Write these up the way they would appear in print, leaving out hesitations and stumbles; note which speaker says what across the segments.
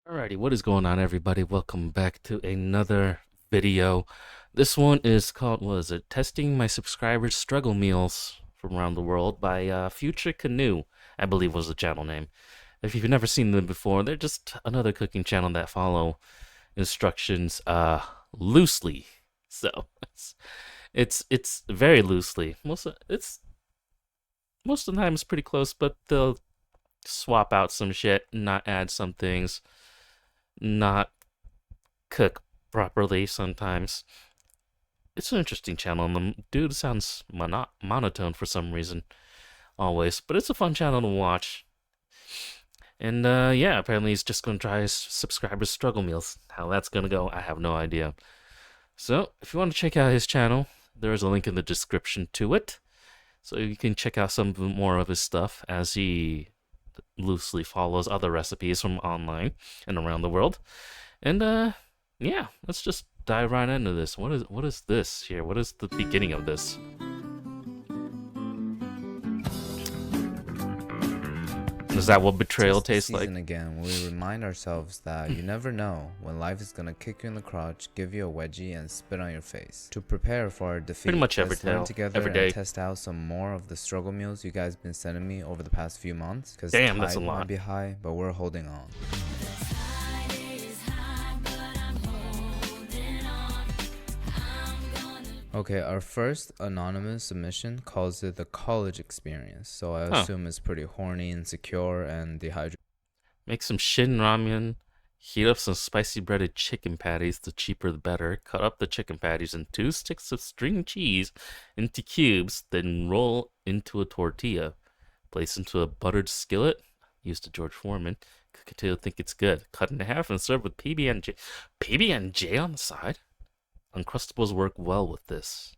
Speaker 1: Alrighty, what is going on, everybody? Welcome back to another video. This one is called, what is it? Testing My Subscribers' Struggle Meals from Around the World by Futurecanoe, I believe was the channel name. If you've never seen them before, they're just another cooking channel that follow instructions loosely. So it's very loosely. Most of the time it's pretty close, but they'll swap out some shit, not add some things, not cook properly sometimes. It's an interesting channel, and the dude sounds monotone for some reason, always. But it's a fun channel to watch. And yeah, apparently he's just going to try his subscribers' struggle meals. How that's going to go, I have no idea. So, if you want to check out his channel, there is a link in the description to it. So you can check out some more of his stuff as he loosely follows other recipes from online and around the world. And yeah, let's just dive right into this. What is this here? What is the beginning of this? Is that what betrayal tastes like?
Speaker 2: Again, we remind ourselves that you never know when life is gonna kick you in the crotch, give you a wedgie, and spit on your face. To prepare for our defeat,
Speaker 1: Pretty much
Speaker 2: let's learn together
Speaker 1: every day.
Speaker 2: and test out some more of the struggle meals you guys been sending me over the past few months. Cause
Speaker 1: damn, that's a
Speaker 2: tide
Speaker 1: lot.
Speaker 2: might be high, but we're holding on. Okay, our first anonymous submission calls it the college experience, so I assume it's pretty horny, insecure, and dehydrated.
Speaker 1: Make some shin ramen, heat up some spicy breaded chicken patties, the cheaper the better. Cut up the chicken patties and 2 sticks of string cheese into cubes, then roll into a tortilla. Place into a buttered skillet, used to George Foreman. Cook it till you think it's good. Cut in half and serve with PB&J. PB&J on the side? Uncrustables work well with this.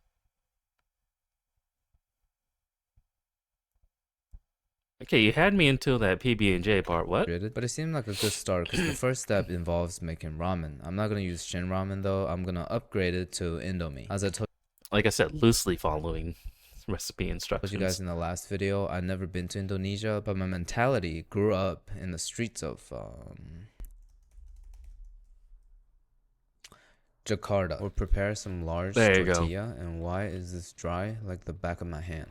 Speaker 1: Okay, you had me until that PB&J part. What?
Speaker 2: But it seemed like a good start because the first step involves making ramen. I'm not gonna use Shin ramen though. I'm gonna upgrade it to Indomie. As I told
Speaker 1: like I said, loosely following recipe instructions.
Speaker 2: you guys in the last video, I've never been to Indonesia, but my mentality grew up in the streets of Jakarta. We'll prepare some large tortilla. And why is this dry like the back of my hand?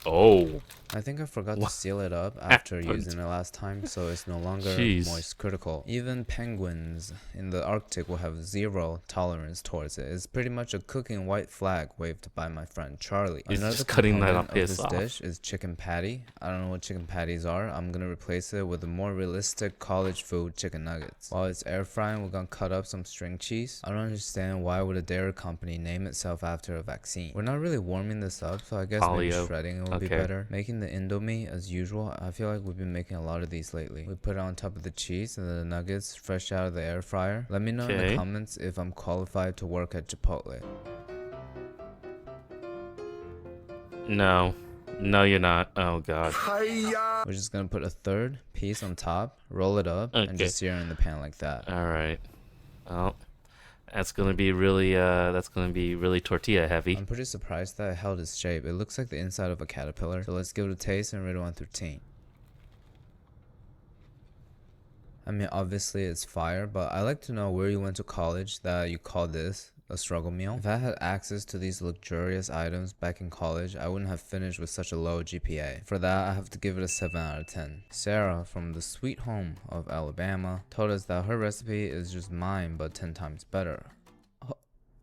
Speaker 1: Oh.
Speaker 2: I think I forgot to seal it up after using it last time, so it's no longer moist critical. Even penguins in the Arctic will have zero tolerance towards it. It's pretty much a cooking white flag waved by my friend Charlie.
Speaker 1: Another component of this
Speaker 2: dish is chicken patty. I don't know what chicken patties are. I'm gonna replace it with a more realistic college food chicken nuggets. While it's air frying, we're gonna cut up some string cheese. I don't understand why would a dairy company name itself after a vaccine. We're not really warming this up, so I guess maybe shredding it would be better. Making the Indomie as usual. I feel like we've been making a lot of these lately. We put it on top of the cheese and the nuggets fresh out of the air fryer. Let me know in the comments if I'm qualified to work at Chipotle.
Speaker 1: No, you're not. Oh god.
Speaker 2: We're just gonna put a third piece on top, roll it up, and just sear it in the pan like that.
Speaker 1: All right. Well, that's gonna be really tortilla heavy.
Speaker 2: I'm pretty surprised that it held its shape. It looks like the inside of a caterpillar. So let's give it a taste and rate it 1 through 10. I mean, obviously it's fire, but I like to know where you went to college that you call this a struggle meal. If I had access to these luxurious items back in college, I wouldn't have finished with such a low GPA. For that, I have to give it a 7 out of 10. Sarah from the sweet home of Alabama told us that her recipe is just mine but 10 times better.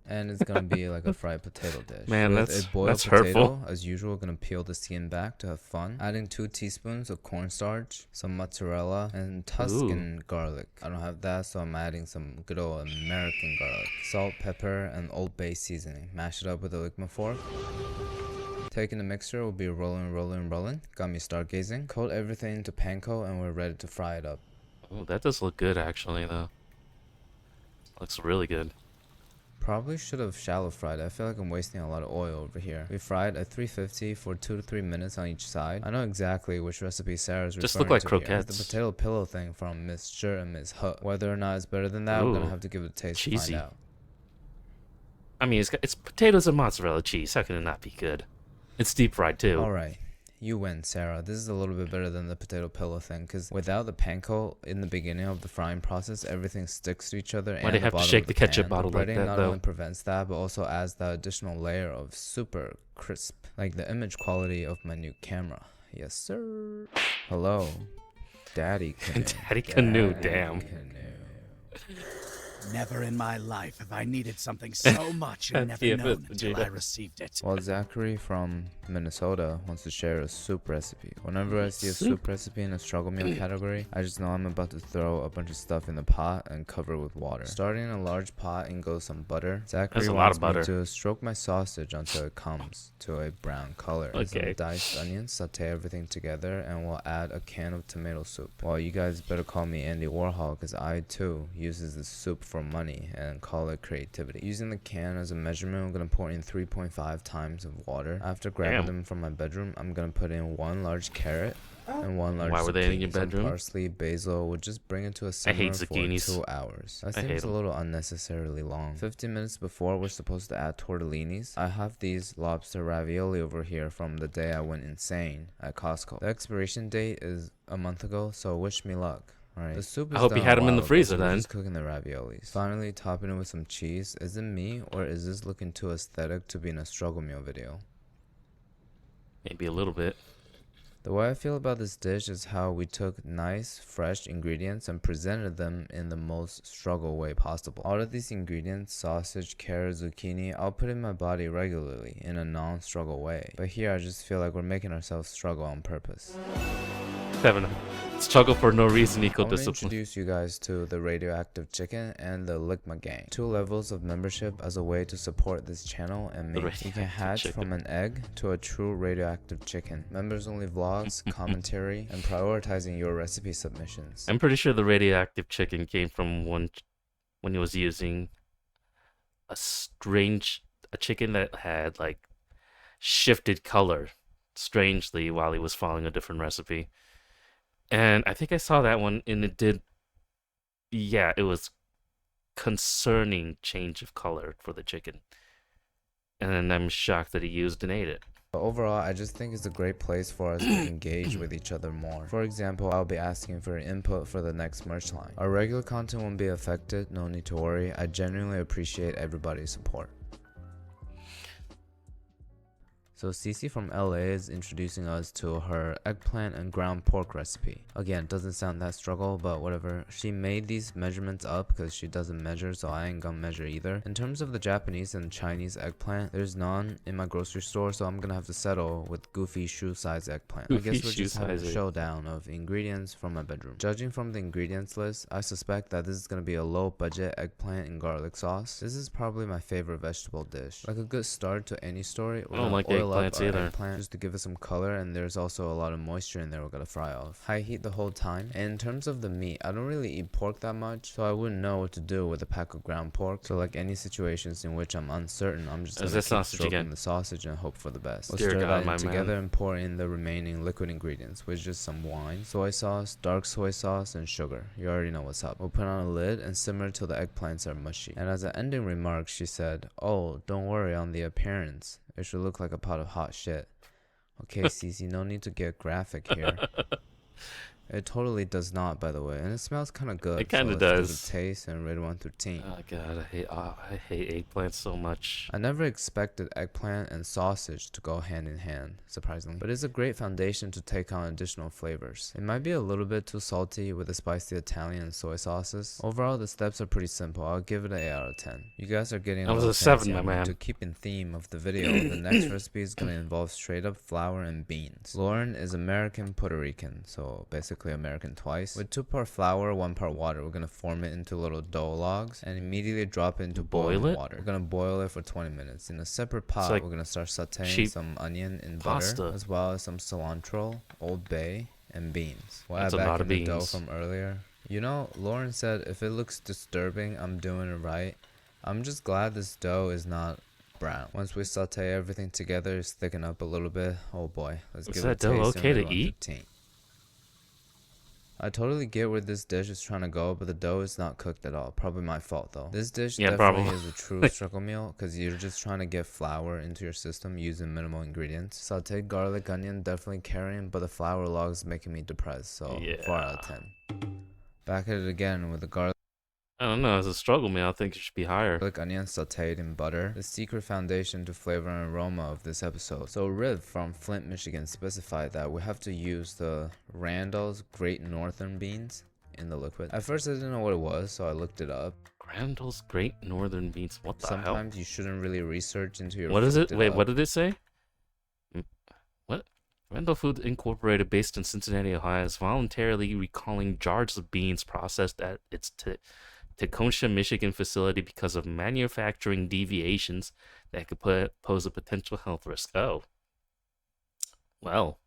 Speaker 2: And it's gonna be like a fried potato dish.
Speaker 1: Man,
Speaker 2: with
Speaker 1: that's
Speaker 2: a boiled
Speaker 1: that's
Speaker 2: potato,
Speaker 1: hurtful.
Speaker 2: As usual, gonna peel the skin back to have fun. Adding 2 teaspoons of cornstarch, some mozzarella, and Tuscan garlic. I don't have that, so I'm adding some good old American garlic. Salt, pepper, and Old Bay seasoning. Mash it up with a Ligma fork. Taking the mixture, we'll be rolling. Got me stargazing. Coat everything into panko, and we're ready to fry it up.
Speaker 1: Oh, that does look good actually, though. Looks really good.
Speaker 2: Probably should have shallow fried. I feel like I'm wasting a lot of oil over here. We fried at 350 for 2 to 3 minutes on each side. I know exactly which recipe Sarah's referring to.
Speaker 1: Just look like croquettes.
Speaker 2: The potato pillow thing from Miss Sure and Miss Hutt. Whether or not it's better than that, we're gonna have to give it a taste to find out.
Speaker 1: I mean, it's potatoes and mozzarella cheese. How can it not be good? It's deep fried too.
Speaker 2: Alright, You win, Sarah. This is a little bit better than the potato pillow thing, because without the panko in the beginning of the frying process, everything sticks to each other
Speaker 1: Why they
Speaker 2: and the
Speaker 1: have to
Speaker 2: bottom
Speaker 1: shake
Speaker 2: of
Speaker 1: the
Speaker 2: the
Speaker 1: ketchup
Speaker 2: pan.
Speaker 1: bottle
Speaker 2: The
Speaker 1: like
Speaker 2: breading
Speaker 1: that,
Speaker 2: not
Speaker 1: though?
Speaker 2: only prevents that, but also adds the additional layer of super crisp, like the image quality of my new camera. Yes, sir. Hello, Daddy Canoe.
Speaker 1: Daddy Canoe, damn.
Speaker 3: Never in my life have I needed something so much and never
Speaker 1: PFS
Speaker 3: known until I
Speaker 1: Vegeta.
Speaker 3: received it.
Speaker 2: Well, Zachary from Minnesota wants to share a soup recipe. Whenever I see a soup recipe in a struggle meal category, I just know I'm about to throw a bunch of stuff in the pot and cover it with water. Starting in a large pot and goes some butter. Zachary
Speaker 1: That's a lot
Speaker 2: wants
Speaker 1: of
Speaker 2: me
Speaker 1: butter.
Speaker 2: to stroke my sausage until it comes to a brown color. And some
Speaker 1: Okay.
Speaker 2: diced onions, saute everything together, and we'll add a can of tomato soup. Well, you guys better call me Andy Warhol, because I too uses this soup for money and call it creativity. Using the can as a measurement, I'm gonna pour in 3.5 times of water. After grabbing them from my bedroom, I'm gonna put in 1 large carrot and 1 large
Speaker 1: Why were they in your
Speaker 2: zucchini. Some
Speaker 1: bedroom?
Speaker 2: parsley, basil would just bring it to a
Speaker 1: I hate
Speaker 2: simmer for
Speaker 1: zucchinis.
Speaker 2: 2 hours. That
Speaker 1: I hate
Speaker 2: seems a
Speaker 1: 'em.
Speaker 2: little unnecessarily long. 15 minutes before we're supposed to add tortellinis, I have these lobster ravioli over here from the day I went insane at Costco. The expiration date is a month ago, so wish me luck. Alright, the soup is
Speaker 1: I hope you
Speaker 2: done
Speaker 1: had
Speaker 2: a
Speaker 1: 'em in the
Speaker 2: while ago,
Speaker 1: freezer
Speaker 2: so we're
Speaker 1: then.
Speaker 2: just cooking the raviolis. Finally, topping it with some cheese. Is it me, or is this looking too aesthetic to be in a struggle meal video?
Speaker 1: Maybe a little bit.
Speaker 2: The way I feel about this dish is how we took nice, fresh ingredients and presented them in the most struggle way possible. All of these ingredients, sausage, carrot, zucchini, I'll put in my body regularly in a non-struggle way. But here I just feel like we're making ourselves struggle on purpose.
Speaker 1: 7. Struggle for no reason
Speaker 2: I
Speaker 1: equal
Speaker 2: want to
Speaker 1: discipline.
Speaker 2: introduce you guys to the Radioactive Chicken and the Ligma Gang. 2 levels of membership as a way to support this channel and me. You can hatch from an egg to a true radioactive chicken. Members only vlogs, commentary, and prioritizing your recipe submissions.
Speaker 1: I'm pretty sure the radioactive chicken came from when he was using a chicken that had like shifted color strangely while he was following a different recipe. And I think I saw that one, and it did. Yeah, it was concerning change of color for the chicken. And I'm shocked that he used and ate it.
Speaker 2: But overall, I just think it's a great place for us to engage with each other more. For example, I'll be asking for input for the next merch line. Our regular content won't be affected, no need to worry. I genuinely appreciate everybody's support. So Cece from LA is introducing us to her eggplant and ground pork recipe. Again, doesn't sound that struggle, but whatever. She made these measurements up because she doesn't measure, so I ain't gonna measure either. In terms of the Japanese and Chinese eggplant, there's none in my grocery store, so I'm gonna have to settle with goofy shoe size eggplant. I guess we're just having a showdown of ingredients from my bedroom. Judging from the ingredients list, I suspect that this is gonna be a low budget eggplant and garlic sauce. This is probably my favorite vegetable dish. Like a good start to any story,
Speaker 1: I don't like eggplants either.
Speaker 2: Eggplant just to give it some color, and there's also a lot of moisture in there we're gonna fry off. High heat the whole time. And in terms of the meat, I don't really eat pork that much, so I wouldn't know what to do with a pack of ground pork. So like any situations in which I'm uncertain, I'm just gonna keep stroking the sausage and hope for the best. We'll stir that in together and pour in the remaining liquid ingredients, which is some wine, soy sauce, dark soy sauce, and sugar. You already know what's up. We'll put on a lid and simmer till the eggplants are mushy. And as an ending remark, she said, "Oh, don't worry on the appearance. It should look like a pot of hot shit." Okay, Cece, no need to get graphic here. It totally does not, by the way, and it smells kind of good.
Speaker 1: It kind of
Speaker 2: does.
Speaker 1: So
Speaker 2: let's give it a taste and rate 1 through 10.
Speaker 1: Oh god, I hate eggplants so much.
Speaker 2: I never expected eggplant and sausage to go hand in hand, surprisingly, but it's a great foundation to take on additional flavors. It might be a little bit too salty with the spicy Italian and soy sauces. Overall, the steps are pretty simple. I'll give it an 8 out of 10. You guys are getting
Speaker 1: That was a 7, my man.
Speaker 2: To keep in theme of the video, the next recipe is going to involve straight up flour and beans. Lauren is American Puerto Rican, so basically American twice. With 2 part flour, 1 part water, we're gonna form it into little dough logs and immediately drop it into boiling water. We're gonna boil it for 20 minutes. In a separate pot, we're gonna start sauteing some onion in butter, as well as some cilantro, Old Bay, and beans. We'll add back in the dough from earlier. You know, Lauren said if it looks disturbing, I'm doing it right. I'm just glad this dough is not brown. Once we saute everything together, it's thicken up a little bit. Oh boy, let's give it a taste.
Speaker 1: Is that dough okay to eat?
Speaker 2: I totally get where this dish is trying to go, but the dough is not cooked at all. Probably my fault though. This dish
Speaker 1: Yeah,
Speaker 2: definitely
Speaker 1: probably.
Speaker 2: is a true struggle meal because you're just trying to get flour into your system using minimal ingredients. Sauteed garlic, onion, definitely carrying, but the flour log is making me depressed. So 4 out of
Speaker 1: Yeah.
Speaker 2: 10. Back at it again with the garlic.
Speaker 1: I don't know. As a struggle meal, I think it should be higher.
Speaker 2: Onion sauteed in butter, the secret foundation to flavor and aroma of this episode. So Riv from Flint, Michigan specified that we have to use the Randall's Great Northern beans in the liquid. At first I didn't know what it was, so I looked it up.
Speaker 1: Randall's Great Northern Beans. What the hell?
Speaker 2: Sometimes you shouldn't really research into your
Speaker 1: What is it?
Speaker 2: food.
Speaker 1: Wait, what did it say? What? Randall Foods Incorporated, based in Cincinnati, Ohio, is voluntarily recalling jars of beans processed at its Tecumseh, Michigan facility because of manufacturing deviations that could pose a potential health risk. Oh. Well.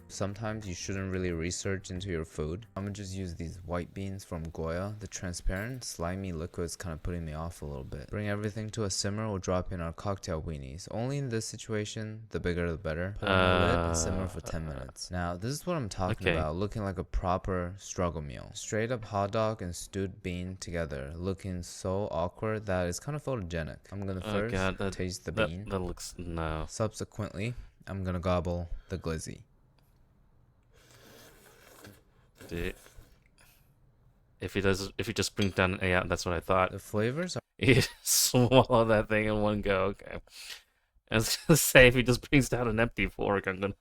Speaker 2: Sometimes you shouldn't really research into your food. I'm gonna just use these white beans from Goya. The transparent, slimy liquid is kind of putting me off a little bit. Bring everything to a simmer. We'll drop in our cocktail weenies. Only in this situation, the bigger the better. Put on the lid and simmer for 10 minutes. Now, this is what I'm talking about. Looking like a proper struggle meal. Straight up hot dog and stewed bean together. Looking so awkward that it's kind of photogenic. I'm gonna first taste the bean.
Speaker 1: That looks... No.
Speaker 2: Subsequently, I'm gonna gobble the glizzy.
Speaker 1: Dude. If he just brings down an yeah, that's what I thought.
Speaker 2: The flavors are
Speaker 1: You swallow that thing in one go. Okay. I was gonna say if he just brings down an empty fork, I'm gonna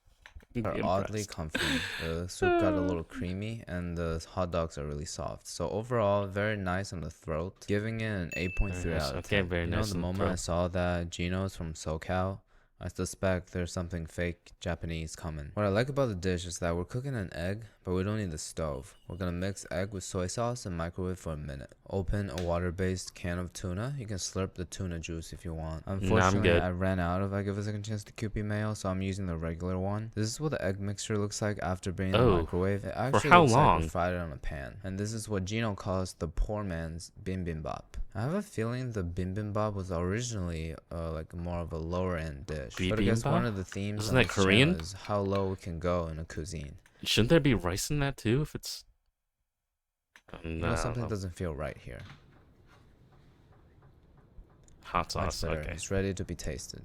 Speaker 1: be
Speaker 2: oddly
Speaker 1: impressed.
Speaker 2: comforting. The soup got a little creamy and the hot dogs are really soft. So overall, very nice on the throat. Giving it an 8.3 out of 10.
Speaker 1: Okay, very nice.
Speaker 2: The moment I saw that Gino's from SoCal, I suspect there's something fake Japanese coming. What I like about the dish is that we're cooking an egg, but we don't need the stove. We're gonna mix egg with soy sauce and microwave for a minute. Open a water-based can of tuna. You can slurp the tuna juice if you want. Unfortunately, I ran out of I give a second chance to Kewpie mayo, so I'm using the regular one. This is what the egg mixture looks like after being in the microwave. It actually looks like we fried it on a pan. And this is what Gino calls the poor man's bibimbap. I have a feeling the bibimbap was originally like more of a lower end dish. But I guess one of the themes
Speaker 1: Isn't that Korean?
Speaker 2: Is how low we can go in a cuisine.
Speaker 1: Shouldn't there be rice in that too? If it's
Speaker 2: no, you know, something doesn't feel right here.
Speaker 1: Hot sauce. Okay,
Speaker 2: it's ready to be tasted.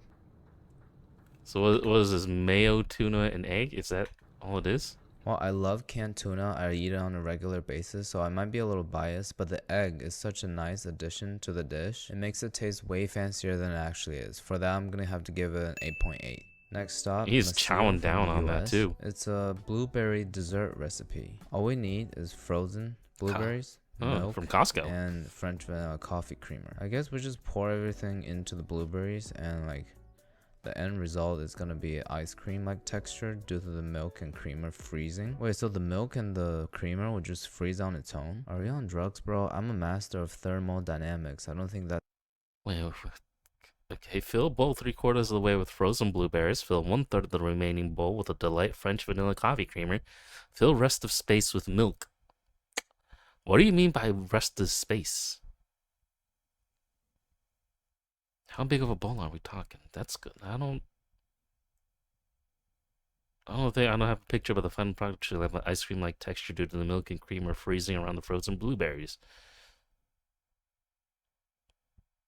Speaker 1: So what is this? Mayo, tuna, and egg? Is that all it is?
Speaker 2: Well, I love canned tuna. I eat it on a regular basis, so I might be a little biased, but the egg is such a nice addition to the dish. It makes it taste way fancier than it actually is. For that, I'm gonna have to give it an 8.8. Next stop,
Speaker 1: he's chowing down on that too.
Speaker 2: It's a blueberry dessert recipe. All we need is frozen blueberries, milk
Speaker 1: from Costco,
Speaker 2: and French vanilla coffee creamer. I guess we just pour everything into the blueberries, and like the end result is gonna be ice cream like texture due to the milk and creamer freezing. Wait, so the milk and the creamer will just freeze on its own? Are we on drugs, bro? I'm a master of thermodynamics. I don't think that.
Speaker 1: Wait. Okay, fill bowl 3/4 of the way with frozen blueberries. Fill 1/3 of the remaining bowl with a Delight French vanilla coffee creamer. Fill rest of space with milk. What do you mean by rest of space? How big of a bowl are we talking? That's good. I don't have a picture, but the final product should have an ice cream like texture due to the milk and creamer freezing around the frozen blueberries.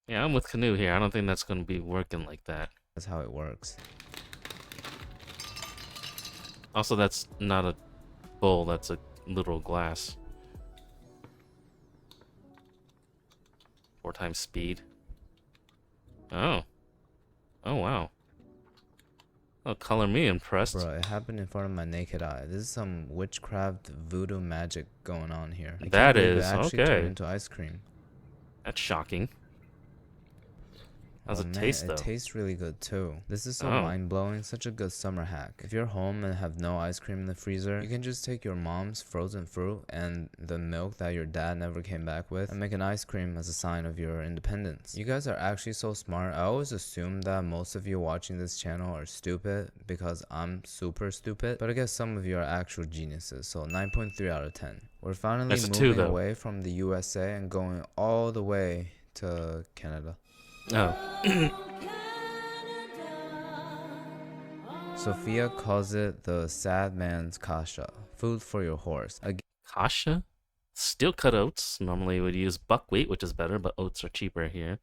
Speaker 1: Yeah, I'm with Canoe here. I don't think that's going to be working like that.
Speaker 2: That's how it works.
Speaker 1: Also, that's not a bowl. That's a literal glass. 4 times speed. Oh. Oh, wow. Oh, color me impressed.
Speaker 2: Bro, it happened in front of my naked eye. This is some witchcraft voodoo magic going on here.
Speaker 1: That is,
Speaker 2: it actually turned into ice cream.
Speaker 1: That's shocking. How's it
Speaker 2: man,
Speaker 1: taste, though?
Speaker 2: It tastes really good, too. This is so mind-blowing. Such a good summer hack. If you're home and have no ice cream in the freezer, you can just take your mom's frozen fruit and the milk that your dad never came back with and make an ice cream as a sign of your independence. You guys are actually so smart. I always assume that most of you watching this channel are stupid because I'm super stupid. But I guess some of you are actual geniuses. So 9.3 out of 10. We're finally moving away from the USA and going all the way to Canada.
Speaker 1: Oh.
Speaker 2: Sophia calls it the sad man's kasha, food for your horse.
Speaker 1: Kasha? Steel cut oats. Normally would use buckwheat, which is better, but oats are cheaper here.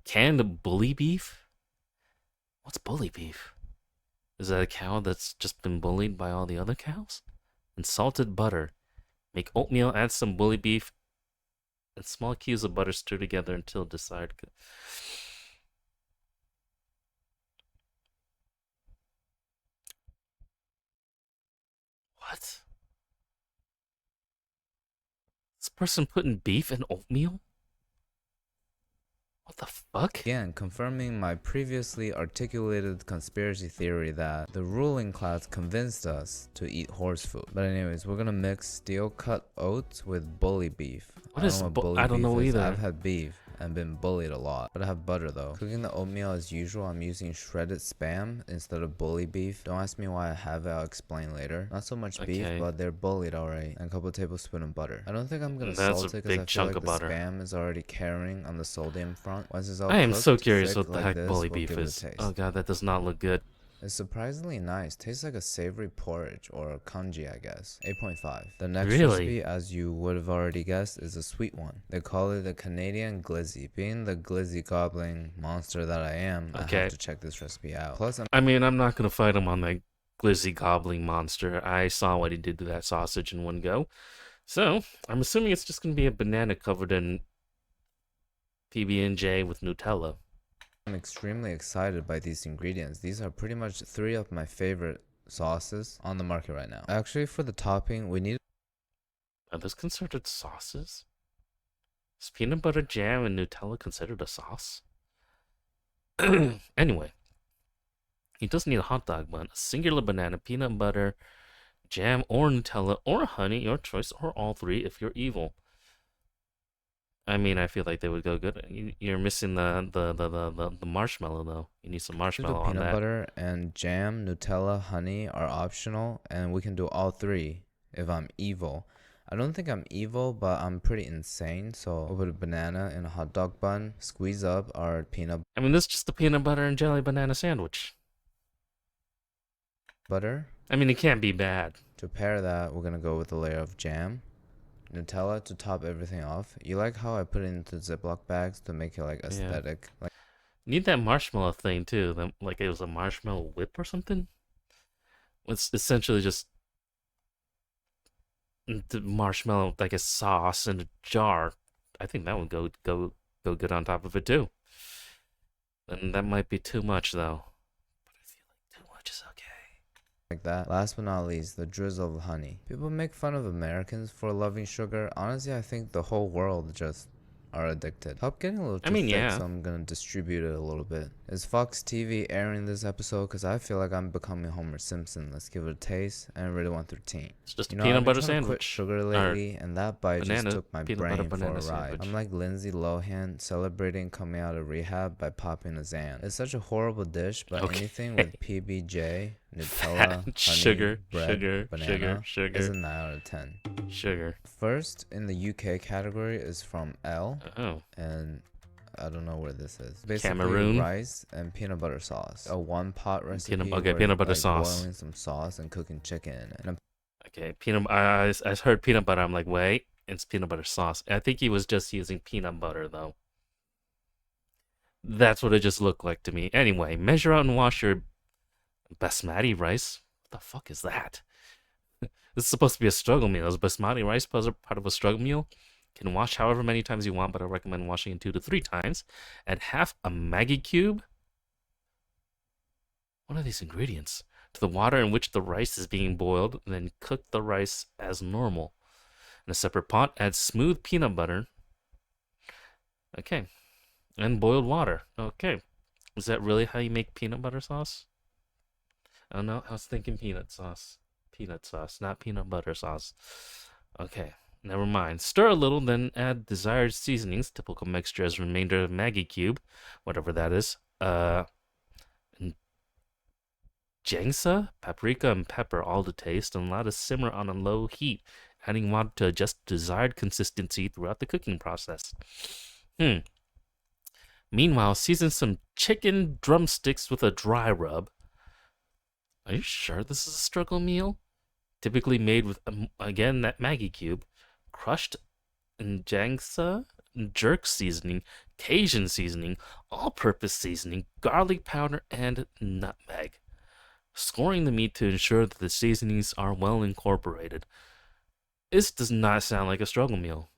Speaker 1: Canned bully beef? What's bully beef? Is that a cow that's just been bullied by all the other cows? And salted butter. Make oatmeal, add some bully beef, and small cubes of butter stir together until desired. What? This person putting beef in oatmeal? What the fuck?
Speaker 2: Again, confirming my previously articulated conspiracy theory that the ruling class convinced us to eat horse food. But anyways, we're gonna mix steel cut oats with bully beef.
Speaker 1: What is
Speaker 2: bully
Speaker 1: I don't
Speaker 2: beef
Speaker 1: know
Speaker 2: is.
Speaker 1: either.
Speaker 2: I've had beef and been bullied a lot, but I have butter though. Cooking the oatmeal as usual, I'm using shredded spam instead of bully beef. Don't ask me why I have it, I'll explain later. Not so much beef,
Speaker 1: Okay.
Speaker 2: but they're bullied alright. And a couple tablespoons of butter. I don't think I'm gonna
Speaker 1: That's
Speaker 2: salt
Speaker 1: a
Speaker 2: it because
Speaker 1: big
Speaker 2: I feel
Speaker 1: chunk
Speaker 2: like
Speaker 1: of
Speaker 2: the
Speaker 1: butter.
Speaker 2: spam is already carrying on the sodium front. Once it's all
Speaker 1: I am
Speaker 2: cooked,
Speaker 1: so curious
Speaker 2: thick
Speaker 1: what the
Speaker 2: like
Speaker 1: heck
Speaker 2: this,
Speaker 1: bully
Speaker 2: we'll
Speaker 1: beef
Speaker 2: give it a
Speaker 1: is.
Speaker 2: taste.
Speaker 1: Oh god, that does not look good.
Speaker 2: It's surprisingly nice. Tastes like a savory porridge or congee, I guess. 8.5. The next
Speaker 1: Really?
Speaker 2: recipe, as you would have already guessed, is a sweet one. They call it the Canadian glizzy. Being the glizzy gobbling monster that I am, I
Speaker 1: Okay.
Speaker 2: have to check this recipe out. Plus,
Speaker 1: I mean, I'm not gonna fight him on that glizzy gobbling monster. I saw what he did to that sausage in one go. So, I'm assuming it's just gonna be a banana covered in PB&J with Nutella.
Speaker 2: I'm extremely excited by these ingredients. These are pretty much 3 of my favorite sauces on the market right now. Actually, for the topping, we need
Speaker 1: Are those considered sauces? Is peanut butter jam and Nutella considered a sauce? Anyway, he does need a hot dog bun, a singular banana, peanut butter, jam, or Nutella, or honey, your choice, or all 3 if you're evil. I mean, I feel like they would go good. You're missing the marshmallow though. You need some
Speaker 2: the
Speaker 1: marshmallow on
Speaker 2: peanut
Speaker 1: that.
Speaker 2: butter and jam, Nutella, honey are optional, and we can do all 3 if I'm evil. I don't think I'm evil, but I'm pretty insane, so I'll put a banana in a hot dog bun, squeeze up our peanut
Speaker 1: I mean, this is just a peanut butter and jelly banana sandwich.
Speaker 2: butter.
Speaker 1: I mean, it can't be bad.
Speaker 2: To pair that, we're gonna go with a layer of jam, Nutella to top everything off. You like how I put it into Ziploc bags to make it like aesthetic? Like
Speaker 1: Need that marshmallow thing too. Like it was a marshmallow whip or something. It's essentially just the marshmallow like a sauce in a jar. I think that would go good on top of it too. And that might be too much though. But I feel like too much is okay.
Speaker 2: like that. Last but not least, the drizzle of honey. People make fun of Americans for loving sugar. Honestly, I think the whole world just are addicted. Help getting a little too thick,
Speaker 1: yeah.
Speaker 2: so I'm gonna distribute it a little bit. Is Fox TV airing this episode? Because I feel like I'm becoming Homer Simpson. Let's give it a taste. And rated 1 through 10.
Speaker 1: It's just a
Speaker 2: You know,
Speaker 1: peanut
Speaker 2: I've been
Speaker 1: butter
Speaker 2: trying to quit
Speaker 1: sandwich.
Speaker 2: sugar lately, and that bite
Speaker 1: banana-
Speaker 2: just took my
Speaker 1: peanut butter
Speaker 2: brain for
Speaker 1: banana
Speaker 2: a ride.
Speaker 1: sandwich.
Speaker 2: I'm like Lindsay Lohan celebrating coming out of rehab by popping a Xan. It's such a horrible dish, but
Speaker 1: Okay.
Speaker 2: anything with PBJ, Nutella,
Speaker 1: Fat,
Speaker 2: honey,
Speaker 1: sugar,
Speaker 2: bread,
Speaker 1: sugar,
Speaker 2: banana
Speaker 1: sugar,
Speaker 2: is a 9 out of 10.
Speaker 1: sugar.
Speaker 2: First in the UK category is from L,
Speaker 1: Oh,
Speaker 2: and I don't know where this is. Basically,
Speaker 1: Cameroon.
Speaker 2: rice and peanut butter sauce. A one-pot recipe.
Speaker 1: Okay,
Speaker 2: where
Speaker 1: peanut
Speaker 2: you're,
Speaker 1: butter
Speaker 2: like,
Speaker 1: sauce.
Speaker 2: boiling some sauce and cooking chicken in it. And
Speaker 1: okay. I heard peanut butter. I'm like, wait, it's peanut butter sauce. I think he was just using peanut butter though. That's what it just looked like to me. Anyway, measure out and wash your basmati rice. What the fuck is that? This is supposed to be a struggle meal. Is basmati rice part of a struggle meal? You can wash however many times you want, but I recommend washing it 2 to 3 times. Add half a Maggi cube. What are these ingredients? To the water in which the rice is being boiled, then cook the rice as normal. In a separate pot, add smooth peanut butter. Okay. And boiled water. Okay. Is that really how you make peanut butter sauce? Oh no, I was thinking peanut sauce. Peanut sauce, not peanut butter sauce. Okay, never mind. Stir a little, then add desired seasonings, typical mixture as remainder of Maggi cube, whatever that is. And jangsa, paprika, and pepper all to taste, and allow to simmer on a low heat, adding water to adjust desired consistency throughout the cooking process. Meanwhile, season some chicken drumsticks with a dry rub. Are you sure this is a struggle meal? Typically made with, again, that Maggie cube, crushed njangsa, jerk seasoning, Cajun seasoning, all-purpose seasoning, garlic powder, and nutmeg. Scoring the meat to ensure that the seasonings are well incorporated. This does not sound like a struggle meal.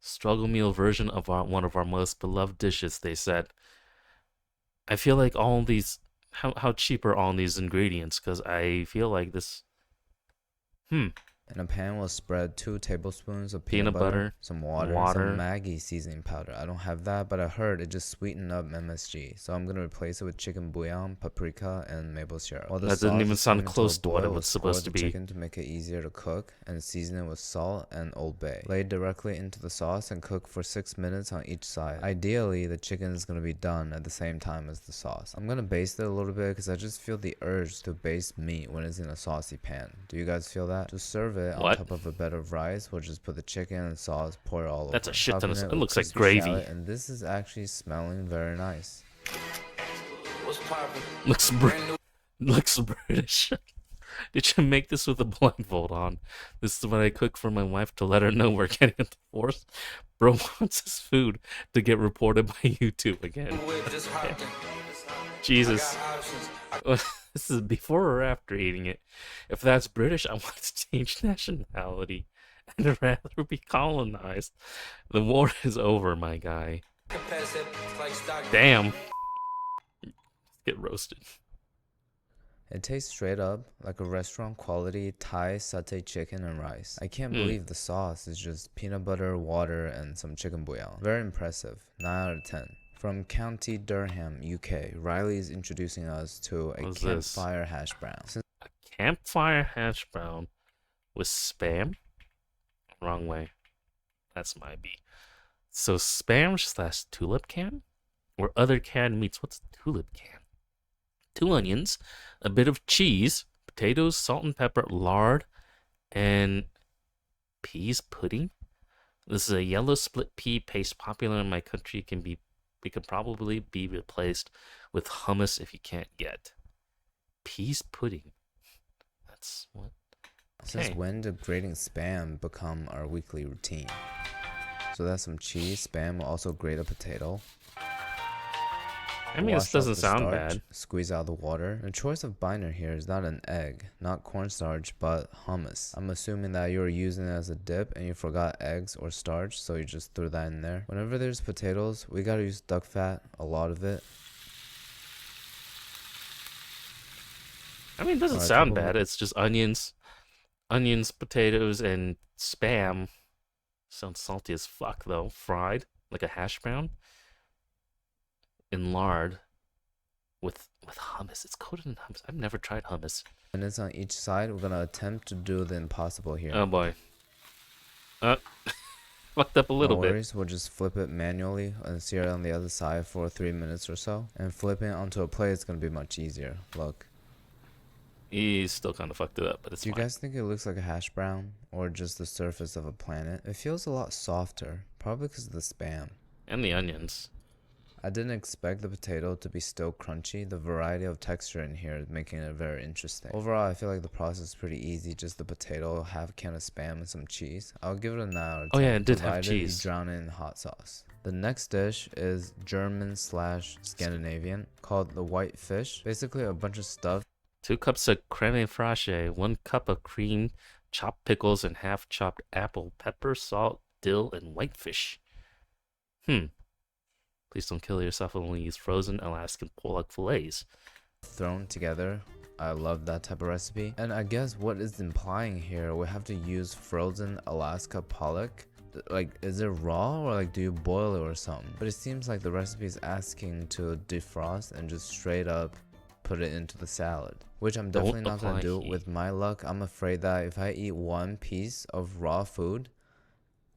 Speaker 1: Struggle meal version of one of our most beloved dishes, they said. I feel like all these, how cheap are all these ingredients? Because I feel like this.
Speaker 2: In a pan, we'll spread 2 tablespoons of
Speaker 1: Peanut butter,
Speaker 2: some water,
Speaker 1: water.
Speaker 2: some Maggi seasoning powder. I don't have that, but I heard it just sweetened up MSG. So I'm gonna replace it with chicken bouillon, paprika, and maple syrup. While the
Speaker 1: That doesn't even
Speaker 2: is
Speaker 1: sound
Speaker 2: coming
Speaker 1: close
Speaker 2: a
Speaker 1: to what it
Speaker 2: boil,
Speaker 1: was
Speaker 2: we'll
Speaker 1: supposed to
Speaker 2: score the
Speaker 1: be.
Speaker 2: chicken to make it easier to cook, and season it with salt and Old Bay. Lay directly into the sauce and cook for 6 minutes on each side. Ideally, the chicken is gonna be done at the same time as the sauce. I'm gonna baste it a little bit because I just feel the urge to baste meat when it's in a saucy pan. Do you guys feel that? To serve it on
Speaker 1: What?
Speaker 2: top of a bed of rice, we'll just put the chicken and sauce, pour it all over.
Speaker 1: That's a shit ton of.
Speaker 2: Topping
Speaker 1: It
Speaker 2: with
Speaker 1: looks like
Speaker 2: crispy
Speaker 1: gravy.
Speaker 2: shallot, and this is actually smelling very nice.
Speaker 1: Looks British. Did you make this with a blindfold on? This is what I cook for my wife to let her know we're getting a divorce. Bro wants his food to get reported by YouTube again. Jesus. This is before or after eating it. If that's British, I want to change nationality. I'd rather be colonized. The war is over, my guy. Damn. Get roasted.
Speaker 2: It tastes straight up like a restaurant quality Thai satay chicken and rice. I can't believe the sauce is just peanut butter, water, and some chicken bouillon. Very impressive. 9 out of 10. From County Durham, UK, Riley is introducing us to a
Speaker 1: What's this?
Speaker 2: campfire hash brown.
Speaker 1: A campfire hash brown with spam? Wrong way. That's my B. So spam slash tulip can? Or other canned meats. What's tulip can? 2 onions, a bit of cheese, potatoes, salt and pepper, lard, and peas pudding. This is a yellow split pea paste popular in my country. It can probably be replaced with hummus if you can't get peas pudding. That's what.
Speaker 2: Since
Speaker 1: Okay.
Speaker 2: when did grating spam become our weekly routine? So that's some cheese. Spam will also grate a potato.
Speaker 1: I mean, this
Speaker 2: Wash off
Speaker 1: doesn't
Speaker 2: the
Speaker 1: sound
Speaker 2: starch,
Speaker 1: bad.
Speaker 2: Squeeze out the water. The choice of binder here is not an egg, not cornstarch, but hummus. I'm assuming that you were using it as a dip and you forgot eggs or starch, so you just threw that in there. Whenever there's potatoes, we gotta use duck fat, a lot of it.
Speaker 1: I mean, it doesn't
Speaker 2: Alright,
Speaker 1: sound
Speaker 2: couple
Speaker 1: bad. It's just onions, potatoes, and spam. Sounds salty as fuck, though. Fried like a hash brown in lard with hummus. It's coated in hummus. I've never tried hummus.
Speaker 2: Minutes on each side, we're gonna attempt to do the impossible here.
Speaker 1: Oh boy. Fucked up a
Speaker 2: No
Speaker 1: little bit.
Speaker 2: worries, we'll just flip it manually and sear it on the other side for 3 minutes or so. And flipping it onto a plate is gonna be much easier. Look.
Speaker 1: He still kind of fucked it up, but it's
Speaker 2: Do you
Speaker 1: fine.
Speaker 2: guys think it looks like a hash brown or just the surface of a planet? It feels a lot softer, probably because of the spam.
Speaker 1: And the onions.
Speaker 2: I didn't expect the potato to be still crunchy. The variety of texture in here is making it very interesting. Overall, I feel like the process is pretty easy. Just the potato, half a can of spam, and some cheese. I'll give it a 9 out of 10.
Speaker 1: Oh yeah, it did have
Speaker 2: provided
Speaker 1: cheese.
Speaker 2: You drown it in hot sauce. The next dish is German slash Scandinavian called the white fish. Basically a bunch of stuff
Speaker 1: 2 cups of creme fraiche, 1 cup of cream, chopped pickles, and half chopped apple, pepper, salt, dill, and whitefish. Please don't kill yourself and only use frozen Alaskan pollock fillets.
Speaker 2: thrown together. I love that type of recipe. And I guess what it's implying here, we have to use frozen Alaska pollock. Like, is it raw or like do you boil it or something? But it seems like the recipe is asking to defrost and just straight up put it into the salad, which I'm definitely not gonna
Speaker 1: apply
Speaker 2: do.
Speaker 1: heat.
Speaker 2: With my luck, I'm afraid that if I eat one piece of raw food,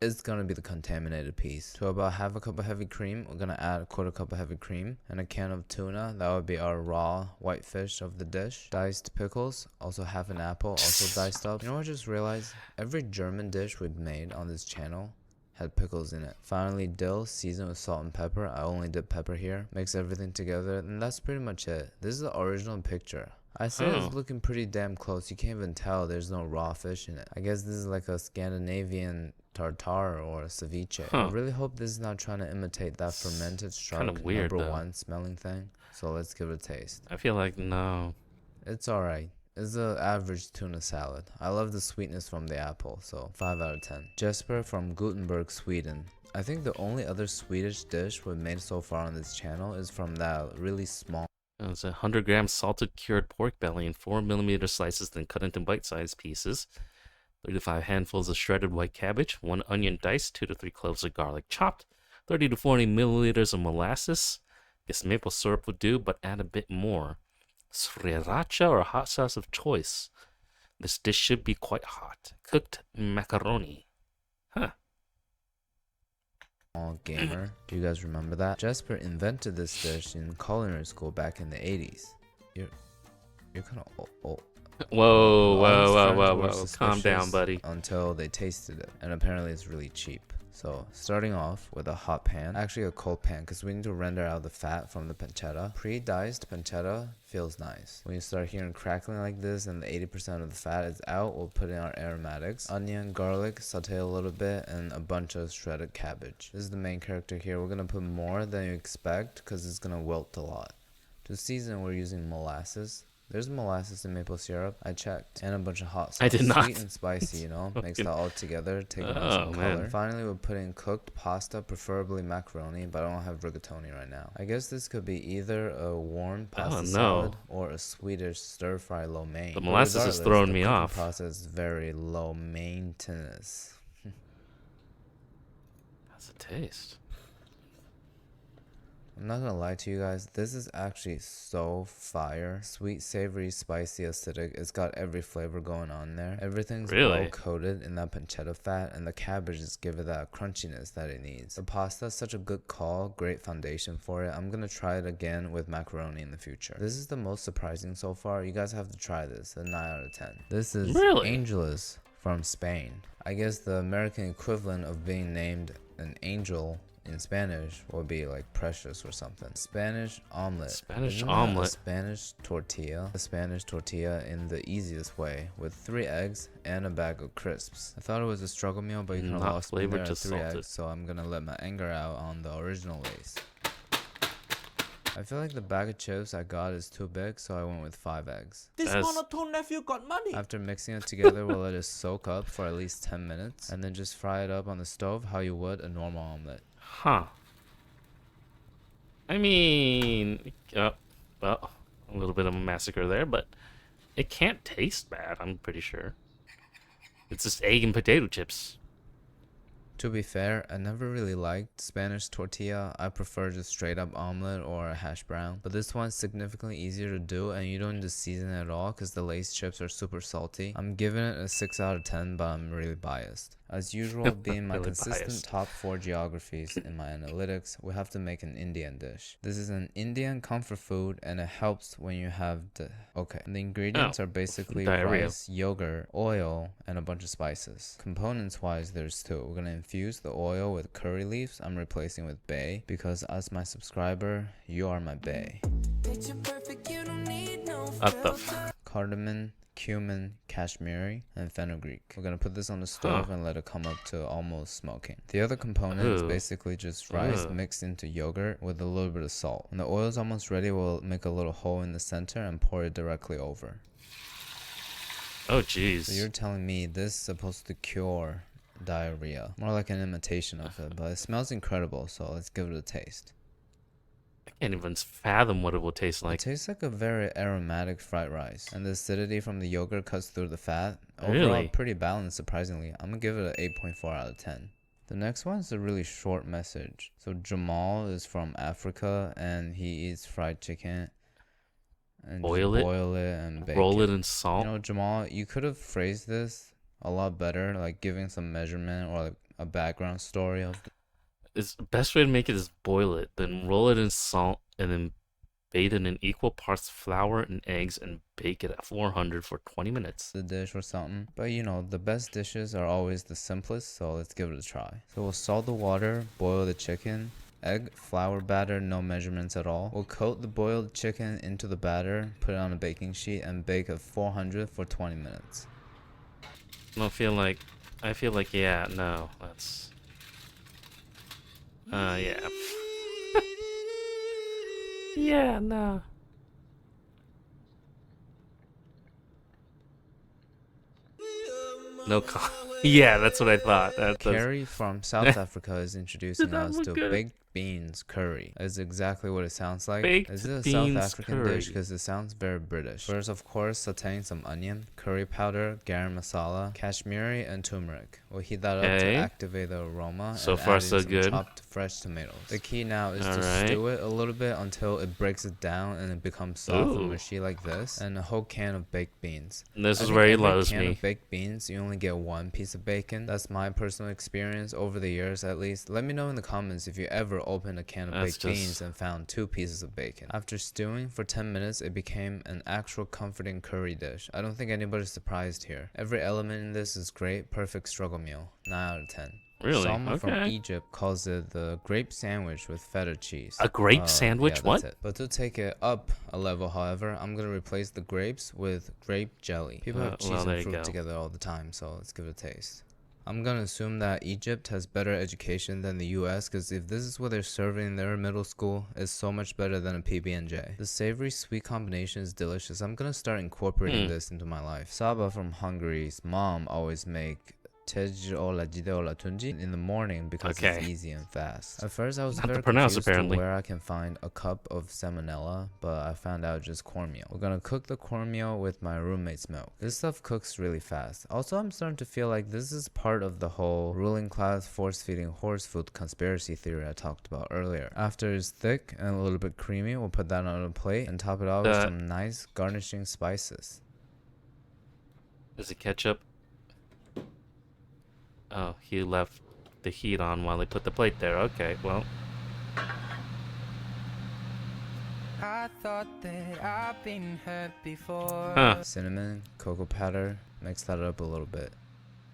Speaker 2: it's gonna be the contaminated piece. To about half a cup of heavy cream, we're gonna add a quarter cup of heavy cream and a can of tuna. That would be our raw white fish of the dish. Diced pickles, also half an apple, also diced up. You know what I just realized? Every German dish we've made on this channel had pickles in it. Finally, dill seasoned with salt and pepper. I only did pepper here. Mix everything together, and that's pretty much it. This is the original picture. I say
Speaker 1: Oh.
Speaker 2: it's looking pretty damn close. You can't even tell there's no raw fish in it. I guess this is like a Scandinavian tartare or ceviche. I
Speaker 1: Huh.
Speaker 2: really hope this is not trying to imitate that fermented shark
Speaker 1: kinda weird,
Speaker 2: number
Speaker 1: though.
Speaker 2: 1 smelling thing. So let's give it a taste.
Speaker 1: I feel like no.
Speaker 2: It's alright. It's the average tuna salad. I love the sweetness from the apple, so 5 out of 10. Jesper from Gothenburg, Sweden. I think the only other Swedish dish we've made so far on this channel is from that really small
Speaker 1: It's 100 grams salted cured pork belly in 4mm slices, then cut into bite-sized pieces. 3 to 5 handfuls of shredded white cabbage, 1 onion diced, 2 to 3 cloves of garlic chopped, 30 to 40 milliliters of molasses. Guess maple syrup would do, but add a bit more. Sriracha or hot sauce of choice. This dish should be quite hot. Cooked macaroni. Huh.
Speaker 2: gamer. Do you guys remember that? Jesper invented this dish in culinary school back in the 80s. You're kind of old.
Speaker 1: Whoa,
Speaker 2: All his
Speaker 1: whoa, whoa,
Speaker 2: friends
Speaker 1: whoa,
Speaker 2: were
Speaker 1: whoa. Calm down,
Speaker 2: suspicious
Speaker 1: buddy.
Speaker 2: Until they tasted it, and apparently it's really cheap. So starting off with a hot pan, actually a cold pan, because we need to render out the fat from the pancetta. Pre-diced pancetta feels nice. When you start hearing crackling like this and the 80% of the fat is out, we'll put in our aromatics, onion, garlic, saute a little bit, and a bunch of shredded cabbage. This is the main character here. We're gonna put more than you expect because it's gonna wilt a lot. To season, we're using molasses. There's molasses and maple syrup. I checked. And a bunch of hot sauce.
Speaker 1: I did not.
Speaker 2: Sweet and spicy, you know. Mix that all together. Take on
Speaker 1: Oh,
Speaker 2: some color.
Speaker 1: man.
Speaker 2: Finally, we'll put in cooked pasta, preferably macaroni, but I don't have rigatoni right now. I guess this could be either a warm pasta
Speaker 1: no.
Speaker 2: salad or a Swedish stir-fry lo mein.
Speaker 1: The
Speaker 2: But
Speaker 1: molasses is
Speaker 2: regardless,
Speaker 1: throwing
Speaker 2: the
Speaker 1: me
Speaker 2: cooking
Speaker 1: off.
Speaker 2: process is very low maintenance.
Speaker 1: How's it taste?
Speaker 2: I'm not gonna lie to you guys, this is actually so fire. Sweet, savory, spicy, acidic. It's got every flavor going on there. Everything's
Speaker 1: Really?
Speaker 2: well coated in that pancetta fat, and the cabbage just give it that crunchiness that it needs. The pasta is such a good call, great foundation for it. I'm gonna try it again with macaroni in the future. This is the most surprising so far. You guys have to try this. A 9 out of 10. This is
Speaker 1: Really?
Speaker 2: Angelus from Spain. I guess the American equivalent of being named an angel in Spanish would be like precious or something. Spanish omelet.
Speaker 1: Spanish
Speaker 2: Isn't that
Speaker 1: omelet?
Speaker 2: a Spanish tortilla. A Spanish tortilla in the easiest way with 3 eggs and a bag of crisps. I thought it was a struggle meal, but you kind of
Speaker 1: Not
Speaker 2: lost me
Speaker 1: flavored,
Speaker 2: there at
Speaker 1: just
Speaker 2: 3
Speaker 1: salted.
Speaker 2: eggs, so I'm gonna let my anger out on the original ways. I feel like the bag of chips I got is too big, so I went with 5 eggs.
Speaker 4: This
Speaker 1: That's-
Speaker 4: monotone nephew got money.
Speaker 2: After mixing it together, we'll let it soak up for at least 10 minutes, and then just fry it up on the stove how you would a normal omelet.
Speaker 1: Huh. I mean, well, a little bit of a massacre there, but it can't taste bad, I'm pretty sure. It's just egg and potato chips.
Speaker 2: To be fair, I never really liked Spanish tortilla. I prefer just straight up omelet or a hash brown. But this one's significantly easier to do, and you don't need to season it at all because the Lay's chips are super salty. I'm giving it a 6 out of 10, but I'm really biased. As usual, being my
Speaker 1: Really
Speaker 2: consistent
Speaker 1: biased.
Speaker 2: top 4 geographies in my analytics, we have to make an Indian dish. This is an Indian comfort food, and it helps when you have the... Okay, the ingredients are basically
Speaker 1: Diarrhea.
Speaker 2: rice, yogurt, oil, and a bunch of spices. Components wise, there's 2. We're gonna infuse the oil with curry leaves. I'm replacing with bay because as my subscriber, you are my bay.
Speaker 1: What the f-
Speaker 2: Cardamom, cumin, cashmere, and fenugreek. We're gonna put this on the stove and let it come up to almost smoking. The other component is
Speaker 1: Ooh.
Speaker 2: basically just rice
Speaker 1: Ugh.
Speaker 2: mixed into yogurt with a little bit of salt. When the oil is almost ready, we'll make a little hole in the center and pour it directly over.
Speaker 1: Oh,
Speaker 2: So you're
Speaker 1: jeez.
Speaker 2: telling me this is supposed to cure diarrhea? More like an imitation of it, but it smells incredible, so let's give it a taste.
Speaker 1: I can't even fathom what it will taste
Speaker 2: It
Speaker 1: like.
Speaker 2: tastes like a very aromatic fried rice, and the acidity from the yogurt cuts through the fat. Overall,
Speaker 1: Really?
Speaker 2: pretty balanced, surprisingly. I'm gonna give it an 8.4 out of 10. The next one is a really short message. So Jamal is from Africa, and he eats fried chicken. And
Speaker 1: Boil it?
Speaker 2: boil it and bake
Speaker 1: Roll
Speaker 2: it.
Speaker 1: it in salt.
Speaker 2: You know, Jamal, you could have phrased this a lot better, like giving some measurement or like a background story of
Speaker 1: It's the best way to make it is boil it, then roll it in salt, and then Bathe it in equal parts flour and eggs and bake it at 400 for 20 minutes.
Speaker 2: The dish or something. But you know, the best dishes are always the simplest, so let's give it a try. So we'll salt the water, boil the chicken, egg, flour batter, no measurements at all. We'll coat the boiled chicken into the batter, put it on a baking sheet, and bake at 400 for 20 minutes.
Speaker 1: I feel like, yeah, no, that's... yeah. Yeah, no. No Yeah, that's what I thought. That does.
Speaker 2: Curry from South Africa is introducing
Speaker 1: Did that
Speaker 2: us
Speaker 1: look
Speaker 2: to
Speaker 1: good?
Speaker 2: baked beans curry. That's exactly what it sounds like.
Speaker 1: Baked
Speaker 2: This is a
Speaker 1: beans
Speaker 2: South African
Speaker 1: curry.
Speaker 2: dish because it sounds very British. First, of course, sauteing some onion, curry powder, garam masala, kashmiri, and turmeric. We'll heat that up to
Speaker 1: Okay.
Speaker 2: activate the aroma
Speaker 1: So
Speaker 2: and
Speaker 1: far,
Speaker 2: add in
Speaker 1: so
Speaker 2: some
Speaker 1: good.
Speaker 2: chopped fresh tomatoes. The key now is to
Speaker 1: Alright.
Speaker 2: stew it a little bit until it breaks it down and it becomes soft
Speaker 1: Ooh.
Speaker 2: and mushy like this, and a whole can of baked beans.
Speaker 1: This
Speaker 2: I
Speaker 1: is
Speaker 2: think
Speaker 1: where he
Speaker 2: every
Speaker 1: loves
Speaker 2: can
Speaker 1: me.
Speaker 2: of baked beans, you only get one piece of bacon. That's my personal experience over the years, at least. Let me know in the comments if you ever opened a can of
Speaker 1: That's
Speaker 2: baked beans
Speaker 1: just-
Speaker 2: and found 2 pieces of bacon. After stewing for 10 minutes, it became an actual comforting curry dish. I don't think anybody's surprised here. Every element in this is great, perfect struggle meal. 9 out of 10.
Speaker 1: Really?
Speaker 2: Salma from
Speaker 1: Okay.
Speaker 2: Egypt calls it the grape sandwich with feta cheese.
Speaker 1: A grape sandwich?
Speaker 2: Yeah,
Speaker 1: What?
Speaker 2: that's it. But to take it up a level, however, I'm gonna replace the grapes with grape jelly. People have cheese
Speaker 1: well, there
Speaker 2: and
Speaker 1: you
Speaker 2: fruit
Speaker 1: go.
Speaker 2: together all the time, so let's give it a taste. I'm gonna assume that Egypt has better education than the US, because if this is what they're serving in their middle school, it's so much better than a PB&J. The savory sweet combination is delicious. I'm gonna start incorporating this into my life. Saba from Hungary's mom always make tej ola jide ola tunji in the morning because
Speaker 1: Okay.
Speaker 2: it's easy and fast. At first I was
Speaker 1: Not to
Speaker 2: very
Speaker 1: pronounce,
Speaker 2: confused
Speaker 1: apparently.
Speaker 2: to where I can find a cup of salmonella, but I found out just cornmeal. We're gonna cook the cornmeal with my roommate's milk. This stuff cooks really fast. Also, I'm starting to feel like this is part of the whole ruling class force-feeding horse food conspiracy theory I talked about earlier. After it's thick and a little bit creamy, we'll put that on a plate and top it off with some nice garnishing spices.
Speaker 1: Is it ketchup? Oh, he left the heat on while he put the plate there. Okay, well.
Speaker 4: I thought that I've been hurt before.
Speaker 1: Huh.
Speaker 2: Cinnamon, cocoa powder, mix that up a little bit.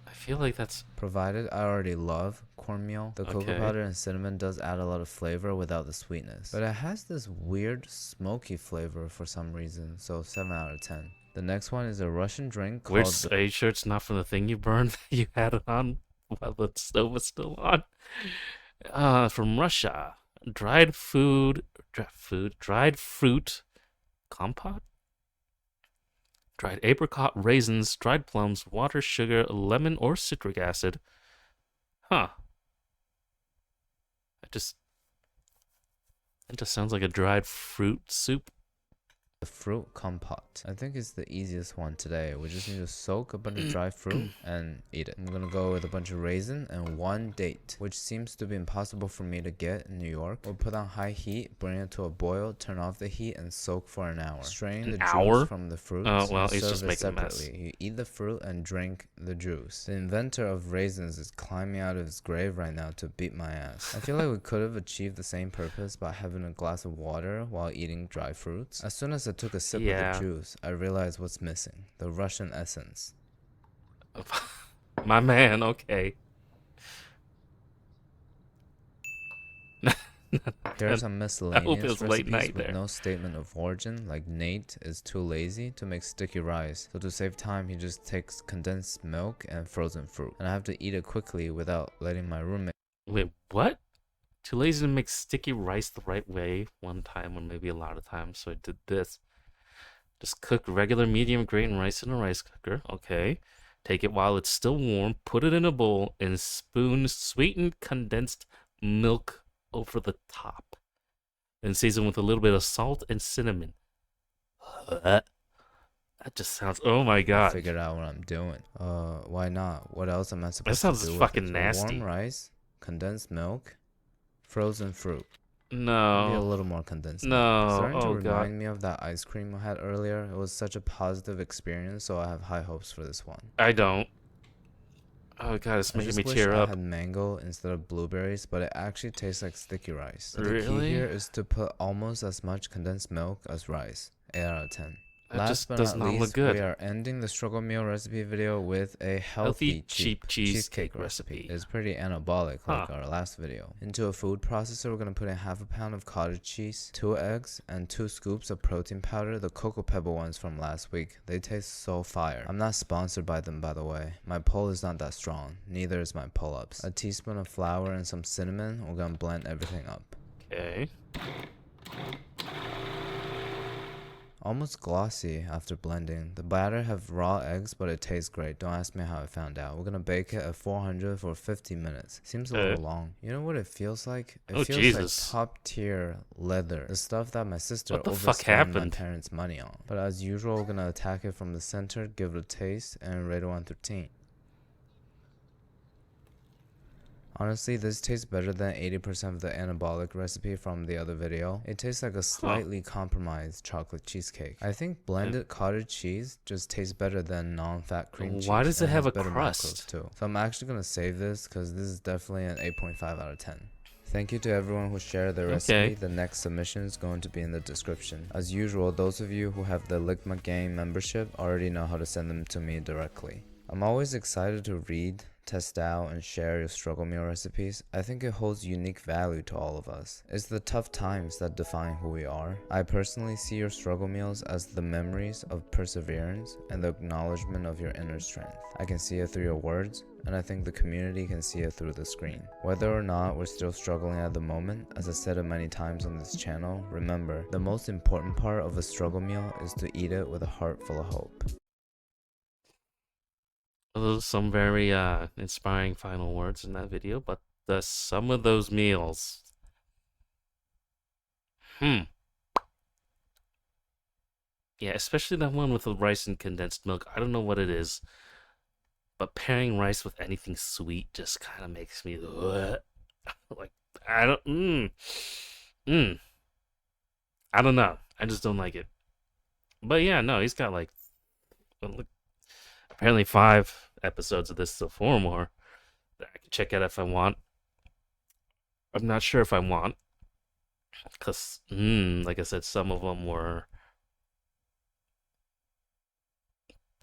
Speaker 1: I feel like that's...
Speaker 2: Provided I already love cornmeal, the cocoa
Speaker 1: Okay.
Speaker 2: powder and cinnamon does add a lot of flavor without the sweetness. But it has this weird smoky flavor for some reason, so 7 out of 10. The next one is a Russian drink called...
Speaker 1: Are you sure it's not from the thing you burned that you had it on while the stove was still on? From Russia. Dried fruit compote? Dried apricot, raisins, dried plums, water, sugar, lemon, or citric acid. Huh. It just sounds like a dried fruit soup.
Speaker 2: the fruit compote. I think it's the easiest one today. We just need to soak a bunch of dry fruit and eat it. I'm gonna go with a bunch of raisin and 1 date, which seems to be impossible for me to get in New York. We'll put on high heat, bring it to a boil, turn off the heat, and soak for an hour. Strain the
Speaker 1: hour?
Speaker 2: juice from the fruit
Speaker 1: Oh, well,
Speaker 2: and
Speaker 1: he's
Speaker 2: serve
Speaker 1: just
Speaker 2: it
Speaker 1: making a mess.
Speaker 2: separately. You eat the fruit and drink the juice. The inventor of raisins is climbing out of his grave right now to beat my ass. I feel like we could have achieved the same purpose by having a glass of water while eating dry fruits. As soon as I took a sip of
Speaker 1: Yeah.
Speaker 2: the juice, I realized what's missing. The Russian essence.
Speaker 1: My man, okay.
Speaker 2: There's some miscellaneous
Speaker 1: it's late
Speaker 2: recipes
Speaker 1: night
Speaker 2: with
Speaker 1: there.
Speaker 2: no statement of origin, like Nate is too lazy to make sticky rice, so to save time he just takes condensed milk and frozen fruit, and I have to eat it quickly without letting my roommate.
Speaker 1: Wait, what? Too lazy to make sticky rice the right way one time, or maybe a lot of times, so I did this. Just cook regular medium grain rice in a rice cooker. Okay. Take it while it's still warm, put it in a bowl, and spoon sweetened condensed milk over the top. And season with a little bit of salt and cinnamon. That just sounds... Oh my
Speaker 2: I
Speaker 1: god.
Speaker 2: figured out what I'm doing. Why not? What else am I supposed
Speaker 1: sounds
Speaker 2: to do
Speaker 1: fucking
Speaker 2: with it?
Speaker 1: nasty.
Speaker 2: Warm rice, condensed milk, frozen fruit. Maybe a
Speaker 1: No.
Speaker 2: little more condensed
Speaker 1: No.
Speaker 2: milk. It's starting to
Speaker 1: Oh,
Speaker 2: remind
Speaker 1: God.
Speaker 2: me of that ice cream I had earlier. It was such a positive experience, so I have high hopes for this one.
Speaker 1: I don't. Oh god, it's
Speaker 2: I
Speaker 1: making
Speaker 2: just
Speaker 1: me
Speaker 2: wish
Speaker 1: tear
Speaker 2: I
Speaker 1: up.
Speaker 2: had mango instead of blueberries, but it actually tastes like sticky rice. The key
Speaker 1: Really?
Speaker 2: here is to put almost as much condensed milk as rice. 8 out of 10.
Speaker 1: That
Speaker 2: Last
Speaker 1: just
Speaker 2: but
Speaker 1: does
Speaker 2: not
Speaker 1: not look
Speaker 2: least,
Speaker 1: good.
Speaker 2: we are ending the struggle meal recipe video with a healthy, cheap cheesecake recipe. It's pretty anabolic like our last video. Into a food processor, we're going to put in half a pound of cottage cheese, 2 eggs, and 2 scoops of protein powder, the cocoa pebble ones from last week. They taste so fire. I'm not sponsored by them, by the way. My pull is not that strong, neither is my pull-ups. A teaspoon of flour and some cinnamon. We're going to blend everything up.
Speaker 1: Okay.
Speaker 2: Almost glossy after blending. The batter have raw eggs, but it tastes great. Don't ask me how I found out. We're gonna bake it at 400 for 50 minutes. Seems a little long. You know what it feels like? It
Speaker 1: Oh,
Speaker 2: feels
Speaker 1: Jesus.
Speaker 2: like top tier leather. The stuff that my sister
Speaker 1: What the fuck
Speaker 2: overspent my
Speaker 1: happened?
Speaker 2: parents' money on. But as usual, we're gonna attack it from the center, give it a taste, and rate it 1 through 10. Honestly, this tastes better than 80% of the anabolic recipe from the other video. It tastes like a slightly compromised chocolate cheesecake. I think blended cottage cheese just tastes better than non-fat cream cheese.
Speaker 1: Why does it
Speaker 2: and
Speaker 1: have
Speaker 2: has
Speaker 1: a
Speaker 2: better
Speaker 1: crust?
Speaker 2: macros too. So I'm actually going to save this because this is definitely an 8.5 out of 10. Thank you to everyone who shared their recipe. The next submission is going to be in the description. As usual, those of you who have the Ligma Gang membership already know how to send them to me directly. I'm always excited to read, test out, and share your struggle meal recipes. I think it holds unique value to all of us. It's the tough times that define who we are. I personally see your struggle meals as the memories of perseverance and the acknowledgement of your inner strength. I can see it through your words, and I think the community can see it through the screen. Whether or not we're still struggling at the moment, as I said it many times on this channel, remember, the most important part of a struggle meal is to eat it with a heart full of hope.
Speaker 1: Those are some very inspiring final words in that video, but some of those meals. Yeah, especially that one with the rice and condensed milk. I don't know what it is, but pairing rice with anything sweet just kind of makes me like I don't I don't know. I just don't like it. But yeah, no, he's got like apparently 5 episodes of this, so 4 more that I can check out if I want. I'm not sure if I want, because like I said, some of them were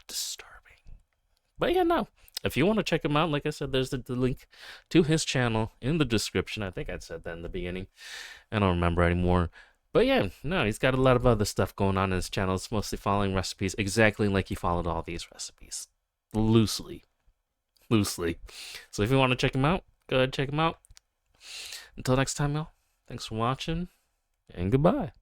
Speaker 1: disturbing. But yeah, no, if you want to check him out, like I said, there's the link to his channel in the description. I think I said that in the beginning. I don't remember anymore. But yeah, no, he's got a lot of other stuff going on in his channel. It's mostly following recipes exactly like he followed all these recipes. Loosely. So if you want to check him out, go ahead and check him out. Until next time, y'all, thanks for watching, and goodbye.